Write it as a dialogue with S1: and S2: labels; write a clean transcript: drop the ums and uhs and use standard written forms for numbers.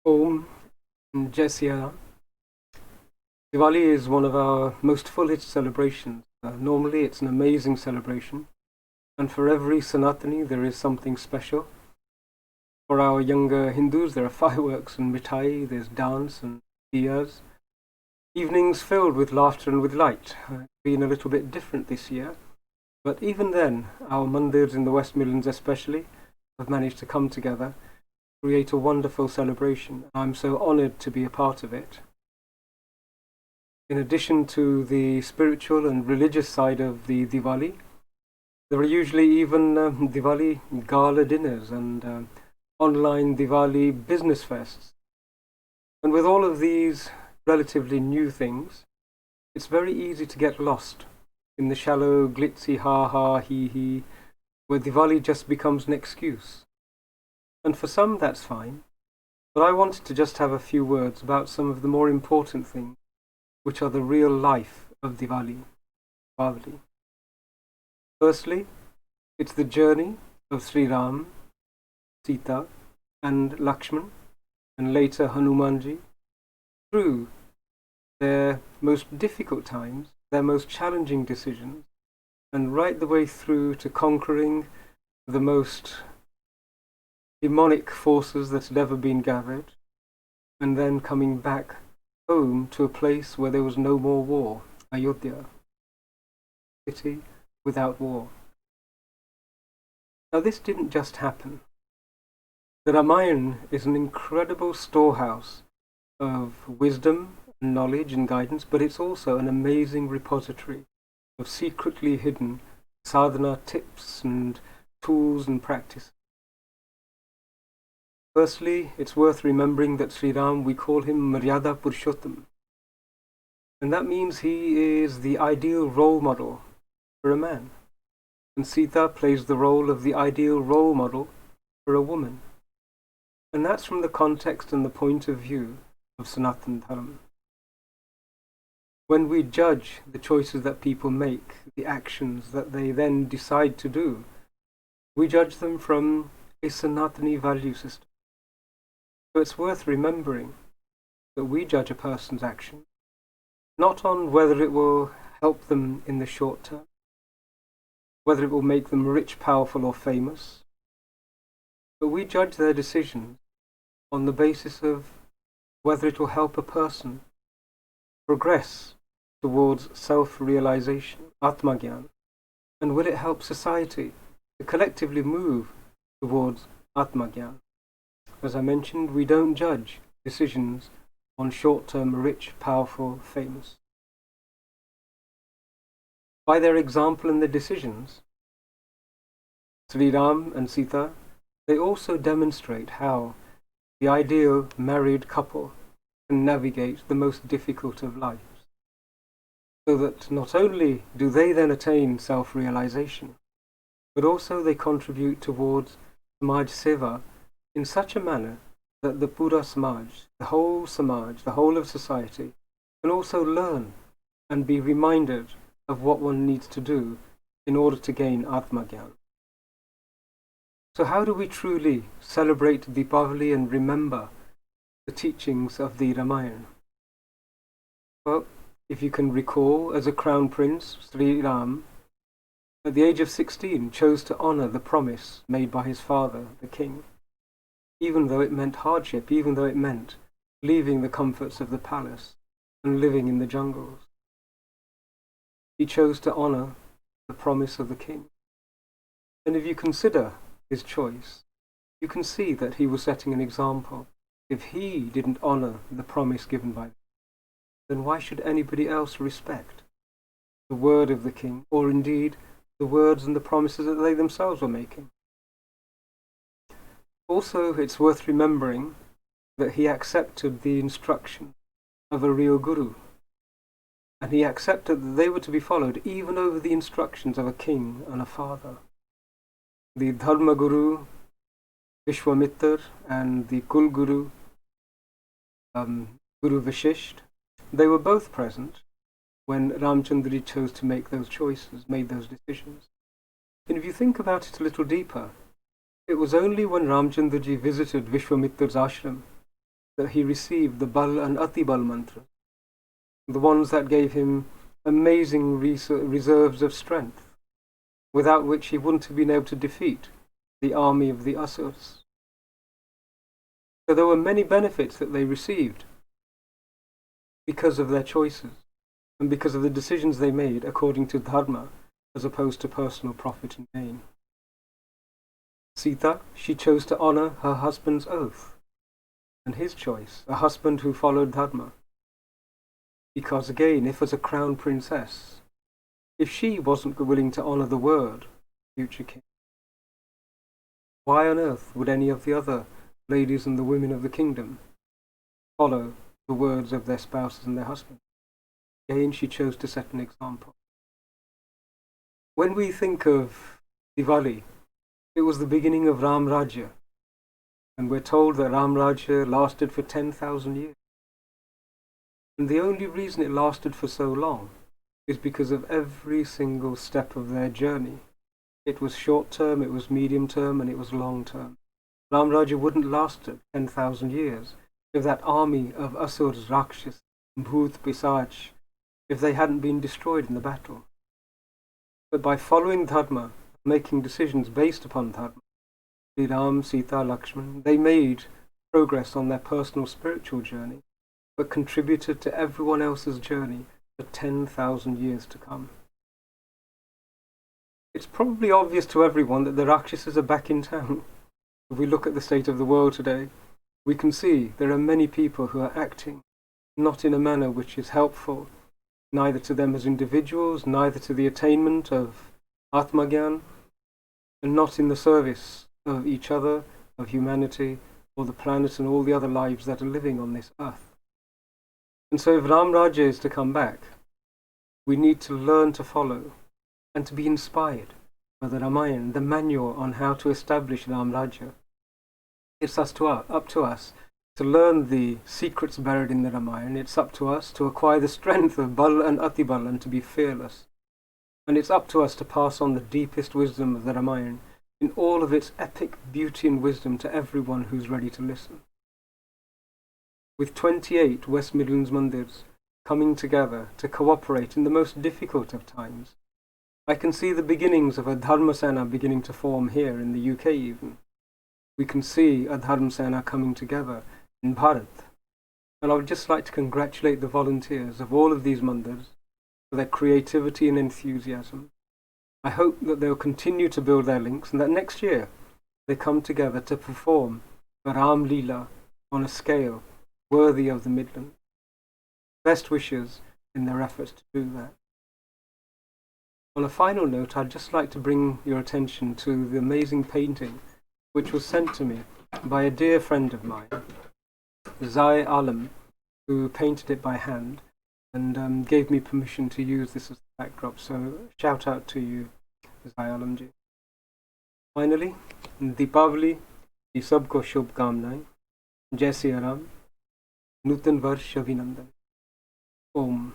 S1: Om Jai Siya Ram. Diwali is one of our most fullest celebrations. Normally it's an amazing celebration, and for every Sanatani there is something special. For our younger Hindus there are fireworks and mithai, there's dance and diyas. Evenings filled with laughter and with light. It's been a little bit different this year, but even then our mandirs in the West Midlands especially have managed to come together, create a wonderful celebration. I'm so honoured to be a part of it. In addition to the spiritual and religious side of the Diwali, there are usually even Diwali gala dinners and online Diwali business fests. And with all of these relatively new things, it's very easy to get lost in the shallow, glitzy Haa Hee Hee, where Diwali just becomes an excuse. And for some that's fine, but I wanted to just have a few words about some of the more important things, which are the real life of Diwali. Firstly, it's the journey of Sri Ram, Sita and Lakshman, and later Hanumanji, through their most difficult times, their most challenging decisions, and right the way through to conquering the most demonic forces that had ever been gathered, and then coming back home to a place where there was no more war, Ayodhya, city without war. Now this didn't just happen. The Ramayana is an incredible storehouse of wisdom and knowledge and guidance, but it's also an amazing repository of secretly hidden sadhana tips and tools and practices. Firstly, it's worth remembering that Sri Ram, we call him Maryada Purushottam. And that means he is the ideal role model for a man. And Sita plays the role of the ideal role model for a woman. And that's from the context and the point of view of Sanatana Dharma. When we judge the choices that people make, the actions that they then decide to do, we judge them from a Sanatani value system. So it's worth remembering that we judge a person's action not on whether it will help them in the short term, whether it will make them rich, powerful or famous, but we judge their decisions on the basis of whether it will help a person progress towards self-realization, Atmagyan, and will it help society to collectively move towards Atmagyan. As I mentioned, we don't judge decisions on short-term rich, powerful, famous. By their example and their decisions, Sri Ram and Sita, they also demonstrate how the ideal married couple can navigate the most difficult of lives, so that not only do they then attain self-realization, but also they contribute towards Samaj Seva in such a manner that the Pura Samaj, the whole Samaj, the whole of society, can also learn and be reminded of what one needs to do in order to gain Atmagyan. So how do we truly celebrate Deepavali and remember the teachings of the Ramayana? Well, if you can recall, as a crown prince, Sri Ram, at the age of 16, chose to honour the promise made by his father, the king, even though it meant hardship, even though it meant leaving the comforts of the palace and living in the jungles. He chose to honour the promise of the king. And if you consider his choice, you can see that he was setting an example. If he didn't honour the promise given by them, then why should anybody else respect the word of the king, or indeed the words and the promises that they themselves were making? Also, it's worth remembering that he accepted the instruction of a real guru, and he accepted that they were to be followed even over the instructions of a king and a father. The Dharma Guru, Vishwamitra, and the Kul Guru, Guru Vashisht, they were both present when Ramchandra chose to make those choices, made those decisions. And if you think about it a little deeper, it was only when Ramchandraji visited Vishwamitra's ashram that he received the Bal and Ati Bal mantras, the ones that gave him amazing reserves of strength, without which he wouldn't have been able to defeat the army of the Asurs. So there were many benefits that they received because of their choices and because of the decisions they made according to dharma as opposed to personal profit and gain. Sita, she chose to honor her husband's oath and his choice, a husband who followed dharma. Because again, if as a crown princess, if she wasn't willing to honor the word, future king, why on earth would any of the other ladies and the women of the kingdom follow the words of their spouses and their husbands? Again, she chose to set an example. When we think of Diwali, it was the beginning of Ram Rajya, and we're told that Ram Rajya lasted for 10,000 years. And the only reason it lasted for so long is because of every single step of their journey. It was short term, it was medium term, and it was long term. Ram Rajya wouldn't last 10,000 years if that army of Asurs, Rakshas, Bhut, Pisach, if they hadn't been destroyed in the battle. But by following dharma, making decisions based upon dharma, Sri Ram, Sita, Lakshman, they made progress on their personal spiritual journey, but contributed to everyone else's journey for 10,000 years to come. It's probably obvious to everyone that the Rakshasas are back in town. If we look at the state of the world today, we can see there are many people who are acting not in a manner which is helpful, neither to them as individuals, neither to the attainment of Atmagyan, and not in the service of each other, of humanity, or the planet and all the other lives that are living on this earth. And so if Ram Rajya is to come back, we need to learn to follow and to be inspired by the Ramayana, the manual on how to establish Ram Rajya. It's up to us to learn the secrets buried in the Ramayana. It's up to us to acquire the strength of Bal and Ati Bal and to be fearless. And it's up to us to pass on the deepest wisdom of the Ramayana in all of its epic beauty and wisdom to everyone who's ready to listen. With 28 West Midlands Mandirs coming together to cooperate in the most difficult of times, I can see the beginnings of a Dharma Sena beginning to form here in the UK even. We can see a Dharma Sena coming together in Bharat. And I would just like to congratulate the volunteers of all of these mandirs for their creativity and enthusiasm. I hope that they'll continue to build their links and that next year they come together to perform the Ram Leela on a scale worthy of the Midlands. Best wishes in their efforts to do that. On a final note, I'd just like to bring your attention to the amazing painting which was sent to me by a dear friend of mine, Zai Alam, who painted it by hand and gave me permission to use this as the backdrop. So shout out to you, Zai Alamji. Finally, Deepavali की सबको शुभकामनाएं, जय सिया राम, नूतन वर्ष अभिनंदन. Om.